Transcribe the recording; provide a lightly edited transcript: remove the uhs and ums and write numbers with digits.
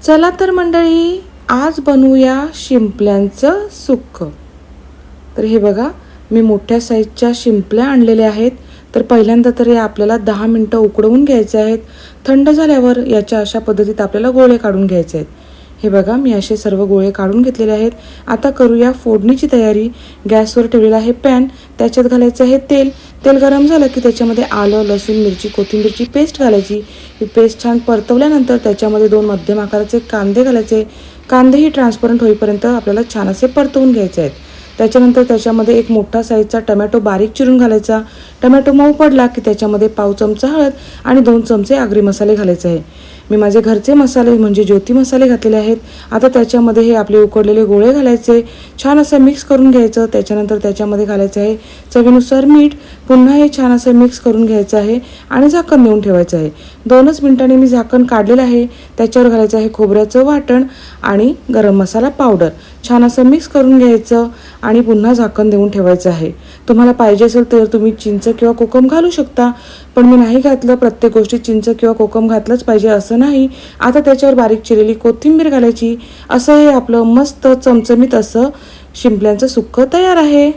चला तर मंडळी, आज बनवूया शिंपल्यांचं सुक्कं। तर हे बघा, मी मोठ्या साईजच्या शिंपल्या आणलेल्या आहेत। तर पहिल्यांदा तर या आपल्याला 10 मिनिटं उकडवून घ्यायचे आहेत। थंड झाल्यावर याच्या अशा पद्धतीत आपल्याला गोळे काढून घ्यायचे आहेत। हे बघा, मी असे सर्व गोळे काढून घेतलेले आहेत। आता करूया फोडणीची तयारी। गॅसवर ठेवलेला आहे पॅन, त्याच्यात घालायचं आहे तेल। तेल गरम झालं की त्याच्यामध्ये आलं, लसूण, मिरची, कोथिंबीरची पेस्ट घालायची। ही पेस्ट छान परतवल्यानंतर त्याच्यामध्ये 2 मध्यम आकाराचे कांदे घालायचे। कांदेही ट्रान्सपरंट होईपर्यंत आपल्याला छान असे परतवून घ्यायचे आहेत। त्याच्यानंतर त्याच्यामध्ये एक मोठा साईजचा टोमॅटो बारीक चिरून घालायचा। टोमॅटो मऊ पडला की त्याच्यामध्ये पाव चमचा हळद आणि 2 चमचे आगरी मसाले घालायचे आहे। मी माझे घरचे मसाले म्हणजे ज्योती मसाले घातलेले आहेत। आता त्याच्यामध्ये हे आपले उकडलेले गोळे घालायचे, छान असं मिक्स करून घ्यायचं। त्याच्यानंतर त्याच्यामध्ये घालायचं आहे चवीनुसार मीठ। पुन्हा हे छान असं मिक्स करून घ्यायचं आहे आणि झाकण देऊन ठेवायचं आहे। 2च मिनिटांनी मी झाकण काढलेलं आहे। त्याच्यावर घालायचं आहे खोबऱ्याचं वाटण आणि गरम मसाला पावडर। छान असं मिक्स करून घ्यायचं आणि पुन्हा झाकण देऊन ठेवायचं आहे। तुम्हाला पाहिजे असेल तर तुम्ही चिंच किंवा कोकम घालू शकता, पण मी नाही घातलं। प्रत्येक गोष्टीत चिंच किंवा कोकम घातलंच पाहिजे असं नाही। आता त्याच्यावर बारीक चिरलेली कोथिंबीर घालायची। असं हे आपलं मस्त चमचमीत असं शिंपल्यांचं सुक्कं तयार आहे।